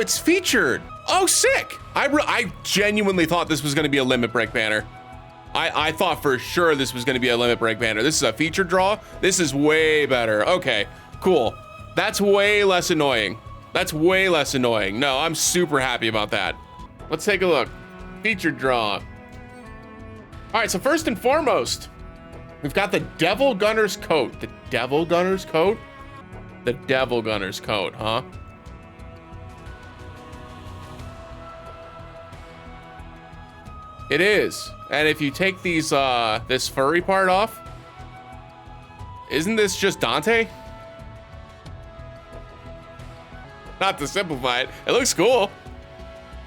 it's featured. Oh, sick. I genuinely thought this was going to be a limit break banner. I thought for sure this was going to be a limit break banner. This is a featured draw. This is way better. Okay, cool. That's way less annoying. That's way less annoying. No, I'm super happy about that. Let's take a look. Featured draw. All right, so first and foremost, we've got the Devil Gunner's coat. The Devil Gunner's coat? The Devil Gunner's coat, huh? It is. And if you take these, this furry part off, isn't this just Dante? Not to simplify it. It looks cool.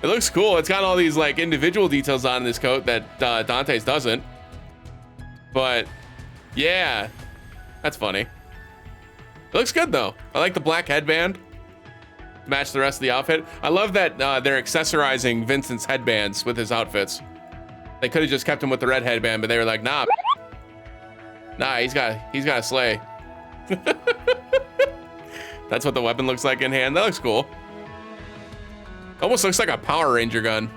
It looks cool. It's got all these like individual details on this coat that Dante's doesn't. But yeah, that's funny. It looks good though. I like the black headband. Match the rest of the outfit. I love that they're accessorizing Vincent's headbands with his outfits. They could have just kept him with the red headband, but they were like, nah, he's got a sleigh. That's what the weapon looks like in hand. That looks cool. Almost looks like a Power Ranger gun.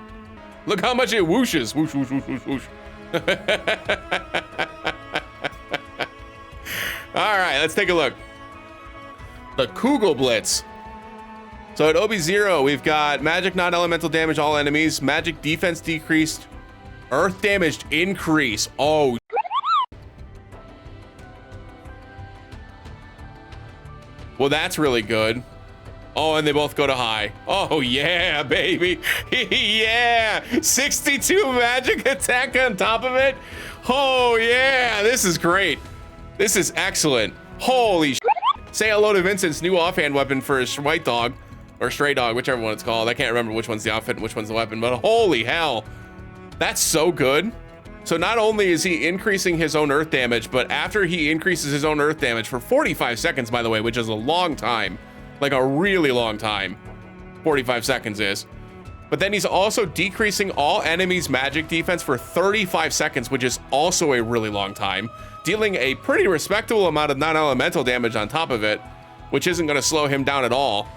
Look how much it whooshes. Whoosh, whoosh, whoosh, whoosh, whoosh. All right, let's take a look. The Kugelblitz. So at OB0, we've got magic non-elemental damage all enemies, magic defense decreased, earth damage increase. Oh, well, that's really good. Oh, and they both go to high. Oh, yeah, baby. Yeah. 62 magic attack on top of it. Oh, yeah. This is great. This is excellent. Holy shit. Say hello to Vincent's new offhand weapon for his white dog or stray dog, whichever one it's called. I can't remember which one's the outfit and which one's the weapon, but holy hell. That's so good. So not only is he increasing his own earth damage, but after he increases his own earth damage for 45 seconds, by the way, which is a long time, like a really long time, 45 seconds is. But then he's also decreasing all enemies' magic defense for 35 seconds, which is also a really long time, dealing a pretty respectable amount of non-elemental damage on top of it, which isn't going to slow him down at all.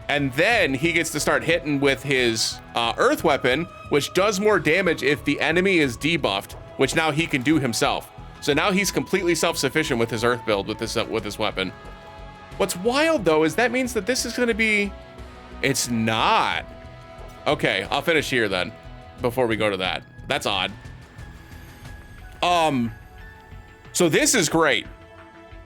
And then he gets to start hitting with his earth weapon, which does more damage if the enemy is debuffed, which now he can do himself. So now he's completely self-sufficient with his earth build with this weapon. What's wild though is that means that this is going to be, it's not. Okay, I'll finish here then before we go to that. That's odd. So this is great.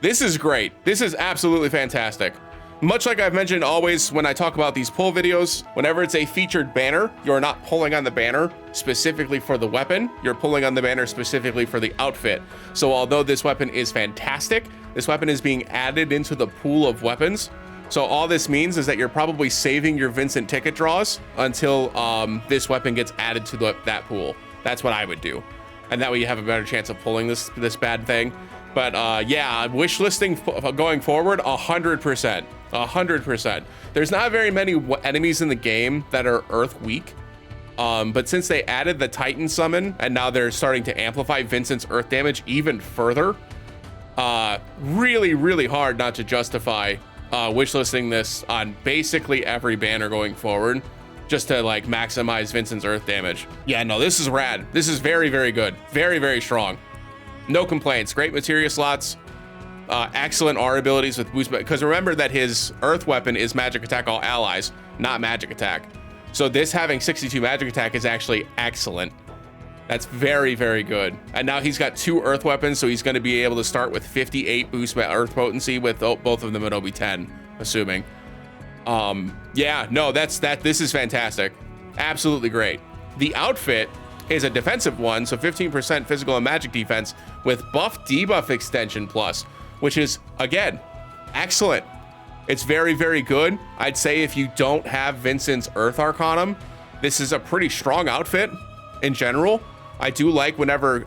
This is great. This is absolutely fantastic. Much like I've mentioned always when I talk about these pull videos, whenever it's a featured banner, you're not pulling on the banner specifically for the weapon, you're pulling on the banner specifically for the outfit. So although this weapon is fantastic, this weapon is being added into the pool of weapons. So all this means is that you're probably saving your Vincent ticket draws until this weapon gets added to that pool. That's what I would do. And that way you have a better chance of pulling this bad thing. But yeah, wish listing going forward, 100%. 100%. There's not very many enemies in the game that are earth weak. But since they added the Titan summon and now they're starting to amplify Vincent's earth damage even further, really, really hard not to justify wishlisting this on basically every banner going forward, just to like maximize Vincent's earth damage. Yeah, no, this is rad. This is very, very good. Very, very strong. No complaints. Great materia slots. Excellent R abilities with boost, because remember that his earth weapon is magic attack all allies, not magic attack. So this having 62 magic attack is actually excellent. That's very, very good. And now he's got 2 earth weapons, so he's going to be able to start with 58 boost earth potency with both of them at OB10, assuming. Yeah, no, this is fantastic. Absolutely great. The outfit is a defensive one, so 15% physical and magic defense with buff debuff extension plus, which is, again, excellent. It's very, very good. I'd say if you don't have Vincent's Earth Arcanum, this is a pretty strong outfit in general. I do like whenever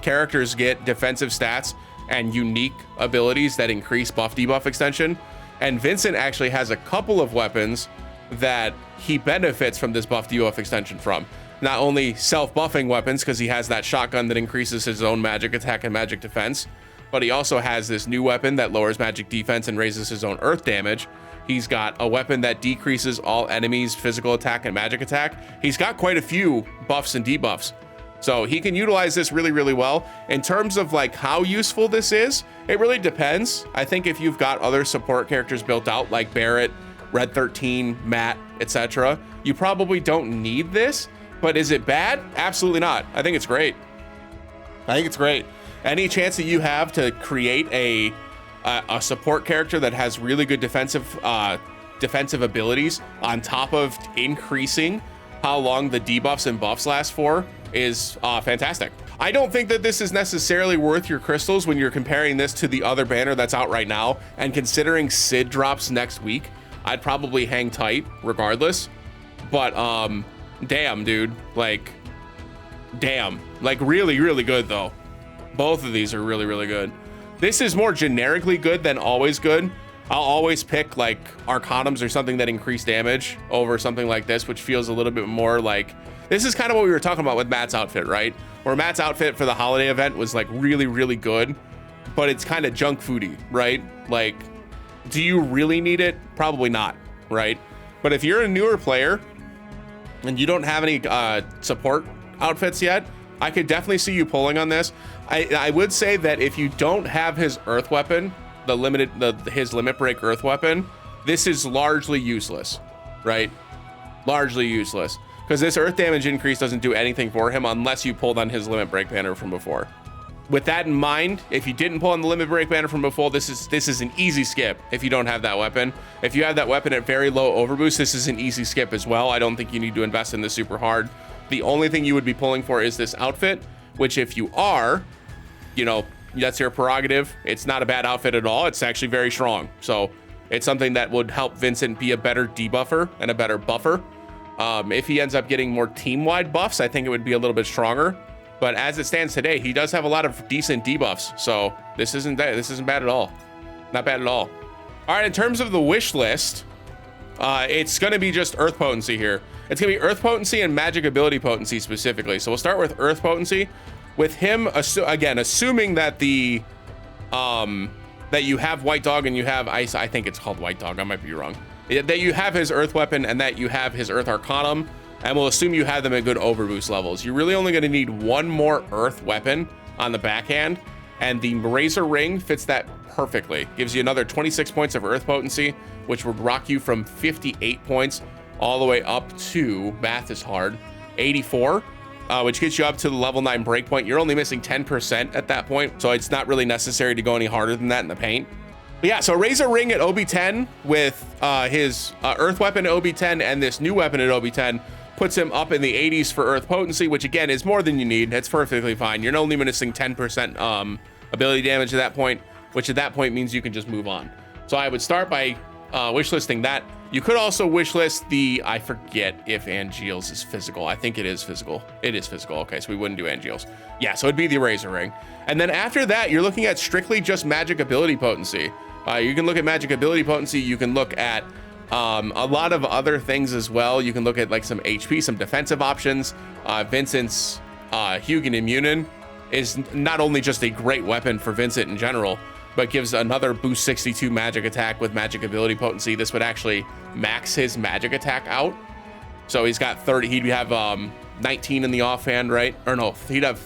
characters get defensive stats and unique abilities that increase buff debuff extension. And Vincent actually has a couple of weapons that he benefits from this buff debuff extension from. Not only self-buffing weapons, because he has that shotgun that increases his own magic attack and magic defense, but he also has this new weapon that lowers magic defense and raises his own earth damage. He's got a weapon that decreases all enemies' physical attack and magic attack. He's got quite a few buffs and debuffs. So he can utilize this really, really well. In terms of like how useful this is, it really depends. I think if you've got other support characters built out like Barrett, Red 13, Matt, etc., you probably don't need this. But is it bad? Absolutely not. I think it's great. I think it's great. Any chance that you have to create a support character that has really good defensive abilities on top of increasing how long the debuffs and buffs last for is fantastic. I don't think that this is necessarily worth your crystals when you're comparing this to the other banner that's out right now, and considering Sid drops next week, I'd probably hang tight regardless. But damn, dude, like damn, like really, really good though. Both of these are really, really good. This is more generically good than always good. I'll always pick like Arcanums or something that increase damage over something like this, which feels a little bit more like, this is kind of what we were talking about with Matt's outfit, right? Where Matt's outfit for the holiday event was like really, really good, but it's kind of junk foody, right? Like, do you really need it? Probably not, right? But if you're a newer player and you don't have any support outfits yet, I could definitely see you pulling on this. I would say that if you don't have his earth weapon, his limit break earth weapon, this is largely useless, right? Largely useless, because this earth damage increase doesn't do anything for him unless you pulled on his limit break banner from before. With that in mind, if you didn't pull on the limit break banner from before, this is an easy skip if you don't have that weapon. If you have that weapon at very low overboost, this is an easy skip as well. I don't think you need to invest in this super hard. The only thing you would be pulling for is this outfit, which if you are, you know, that's your prerogative. It's not a bad outfit at all. It's actually very strong. So it's something that would help Vincent be a better debuffer and a better buffer. If he ends up getting more team-wide buffs, I think it would be a little bit stronger. But as it stands today, he does have a lot of decent debuffs. So this isn't bad at all. Not bad at all. All right, in terms of the wish list, it's going to be just Earth Potency here. It's going to be Earth Potency and Magic Ability Potency specifically. So we'll start with Earth Potency. With him, again, assuming that that you have White Dog and you have Ice, I think it's called White Dog, I might be wrong. That you have his Earth Weapon and that you have his Earth Arcanum, and we'll assume you have them at good overboost levels. You're really only going to need one more Earth Weapon on the backhand, and the Razor Ring fits that perfectly. Gives you another 26 points of Earth Potency, which would rock you from 58 points all the way up to, math is hard, 84. Which gets you up to the level 9 breakpoint. You're only missing 10% at that point, so it's not really necessary to go any harder than that in the paint. But yeah, so Razor Ring at OB10 with his Earth Weapon at OB10 and this new weapon at OB10 puts him up in the 80s for Earth Potency, which again is more than you need. It's perfectly fine. You're only missing 10% ability damage at that point, which at that point means you can just move on. So I would start by wishlisting that. You could also wishlist the, I forget if Angeals is physical. I think it is physical. It is physical. Okay, so we wouldn't do Angeals. Yeah, so it'd be the Razor Ring. And then after that, you're looking at strictly just Magic Ability Potency. You can look at Magic Ability Potency. You can look at a lot of other things as well. You can look at like some HP, some defensive options. Vincent's Hugin Immunin is not only just a great weapon for Vincent in general, but gives another boost 62 magic attack with Magic Ability Potency. This would actually max his magic attack out. So he's got 30, he'd have 19 in the offhand, right? Or no, he'd have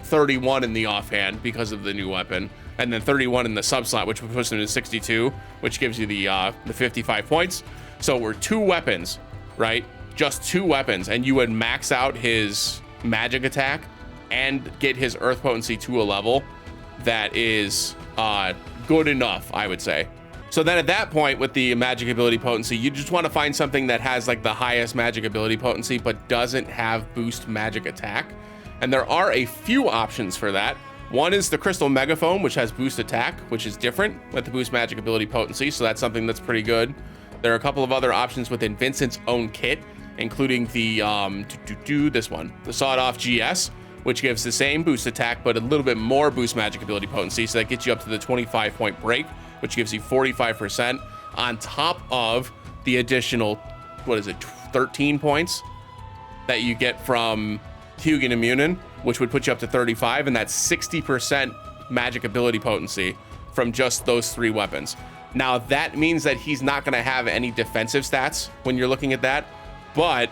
31 in the offhand because of the new weapon. And then 31 in the sub slot, which would push him to 62, which gives you the 55 points. So we're 2 weapons, right? Just 2 weapons, and you would max out his magic attack and get his Earth Potency to a level that is good enough, I would say. So then at that point with the Magic Ability Potency, you just want to find something that has like the highest Magic Ability Potency but doesn't have boost magic attack. And there are a few options for that. One is the Crystal Megaphone, which has boost attack, which is different with the boost Magic Ability Potency, so that's something that's pretty good. There are a couple of other options within Vincent's own kit, including the this one, the Sawed Off GS, which gives the same boost attack, but a little bit more boost Magic Ability Potency. So that gets you up to the 25 point break, which gives you 45% on top of the additional, 13 points that you get from Hugin Immunin, which would put you up to 35, and that's 60% Magic Ability Potency from just those 3 weapons. Now that means that he's not going to have any defensive stats when you're looking at that, but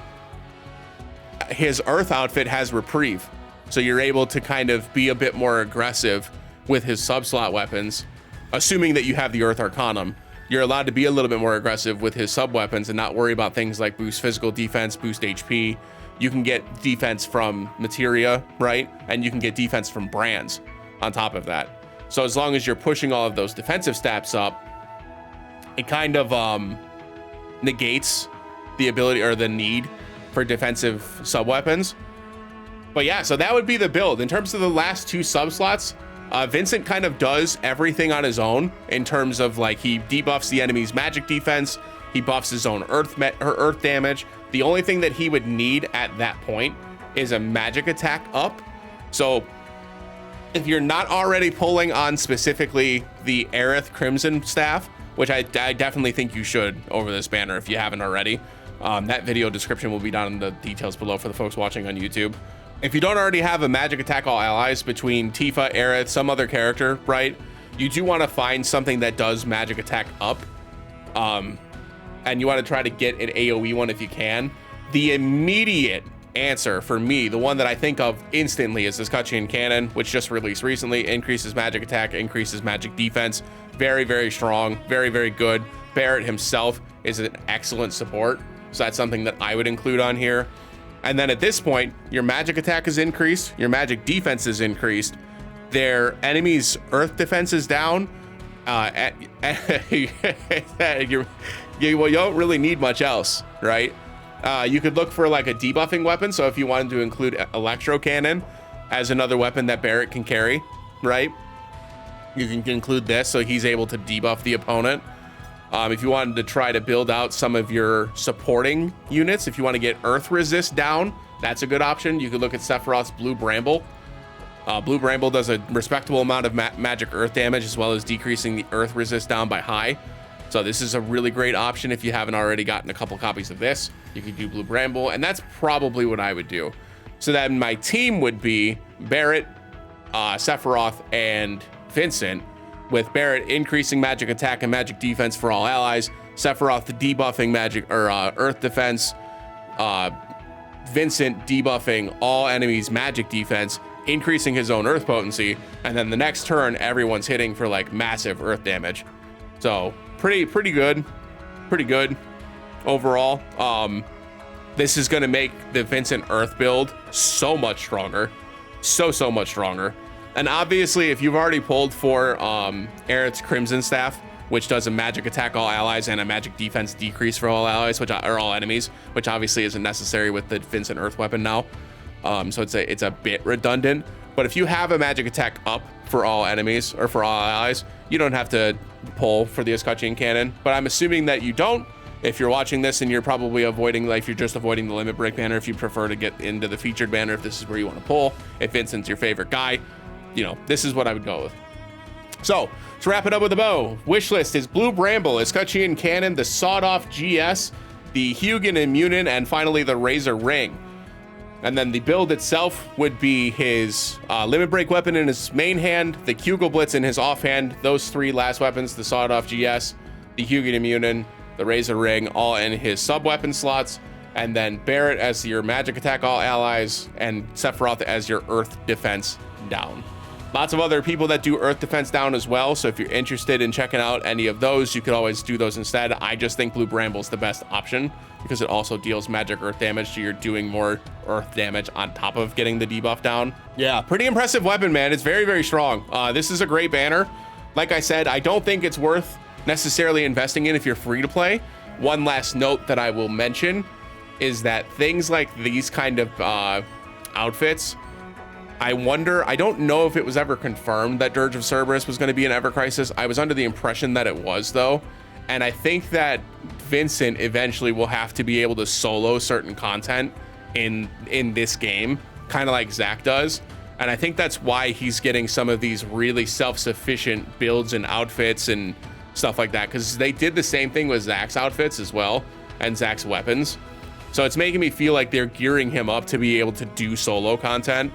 his Earth outfit has reprieve. So you're able to kind of be a bit more aggressive with his sub-slot weapons. Assuming that you have the Earth Arcanum, you're allowed to be a little bit more aggressive with his sub-weapons and not worry about things like boost physical defense, boost HP. You can get defense from materia, right? And you can get defense from brands on top of that. So as long as you're pushing all of those defensive stats up, it kind of negates the ability or the need for defensive sub-weapons. But yeah, so that would be the build. In terms of the last two sub-slots, Vincent kind of does everything on his own in terms of like he debuffs the enemy's magic defense, he buffs his own earth damage. The only thing that he would need at that point is a magic attack up. So if you're not already pulling on specifically the Aerith Crimson staff, which I definitely think you should over this banner if you haven't already, that video description will be down in the details below for the folks watching on YouTube. If you don't already have a magic attack all allies between Tifa, Aerith, some other character, right? You do want to find something that does magic attack up. And you want to try to get an AoE one if you can. The immediate answer for me, the one that I think of instantly, is this Cutscene Cannon, which just released recently. Increases magic attack, increases magic defense. Very, very strong, very, very good. Barrett himself is an excellent support. So that's something that I would include on here. And then at this point, your magic attack is increased, your magic defense is increased, their enemy's earth defense is down. You don't really need much else, right? You could look for like a debuffing weapon. So if you wanted to include Electro Cannon as another weapon that Barrett can carry, right? You can include this so he's able to debuff the opponent. If you wanted to try to build out some of your supporting units, if you want to get Earth Resist down, that's a good option. You could look at Sephiroth's Blue Bramble. Blue Bramble does a respectable amount of magic Earth damage, as well as decreasing the Earth Resist down by high. So this is a really great option if you haven't already gotten a couple copies of this. You could do Blue Bramble, and that's probably what I would do. So then my team would be Barrett, Sephiroth, and Vincent, with Barrett increasing magic attack and magic defense for all allies, Sephiroth debuffing magic or earth defense, Vincent debuffing all enemies magic defense, increasing his own earth potency, and then the next turn everyone's hitting for like massive earth damage. So pretty good overall. This is going to make the Vincent earth build so much stronger, so much stronger. And obviously, if you've already pulled for Aerith's Crimson Staff, which does a magic attack all allies and a magic defense decrease for all allies, which are all enemies, which obviously isn't necessary with the Vincent Earth weapon now. So it's a bit redundant. But if you have a magic attack up for all enemies or for all allies, you don't have to pull for the Escutcheon Cannon. But I'm assuming that you don't. If you're watching this and you're probably avoiding, like if you're just avoiding the Limit Break banner, if you prefer to get into the featured banner, if this is where you want to pull, if Vincent's your favorite guy, you know, this is what I would go with. So to wrap it up with a bow, Wishlist is Blue Bramble, Escutcheon Cannon, the Sawed-Off GS, the Hugin Immunin, and finally the Razor Ring. And then the build itself would be his Limit Break weapon in his main hand, the Kugelblitz in his offhand, those three last weapons, the Sawed-Off GS, the Hugin Immunin, the Razor Ring, all in his sub-weapon slots, and then Barrett as your magic attack all allies, and Sephiroth as your earth defense down. Lots of other people that do earth defense down as well, so if you're interested in checking out any of those, you could always do those instead. I just think Blue Bramble's the best option because it also deals magic earth damage, so you're doing more earth damage on top of getting the debuff down. Yeah, pretty impressive weapon, man. It's very, very strong. This is a great banner. Like I said, I don't think it's worth necessarily investing in if you're free to play. One last note that I will mention is that things like these kind of outfits, I wonder, I don't know if it was ever confirmed that Dirge of Cerberus was going to be an Ever Crisis. I was under the impression that it was, though. And I think that Vincent eventually will have to be able to solo certain content in this game, kind of like Zack does. And I think that's why he's getting some of these really self-sufficient builds and outfits and stuff like that, because they did the same thing with Zack's outfits as well, and Zack's weapons. So it's making me feel like they're gearing him up to be able to do solo content.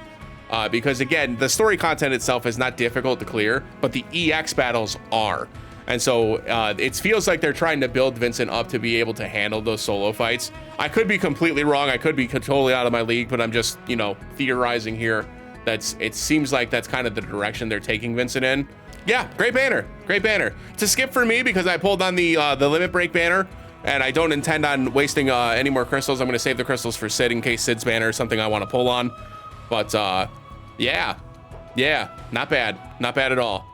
Because again, the story content itself is not difficult to clear, but the EX battles are. And so it feels like they're trying to build Vincent up to be able to handle those solo fights. I could be completely wrong. I could be totally out of my league, but I'm just, you know, theorizing here. It seems like that's kind of the direction they're taking Vincent in. Yeah, great banner, great banner. It's a skip for me because I pulled on the limit break banner, and I don't intend on wasting any more crystals. I'm gonna save the crystals for Sid in case Sid's banner is something I want to pull on. But yeah, not bad at all.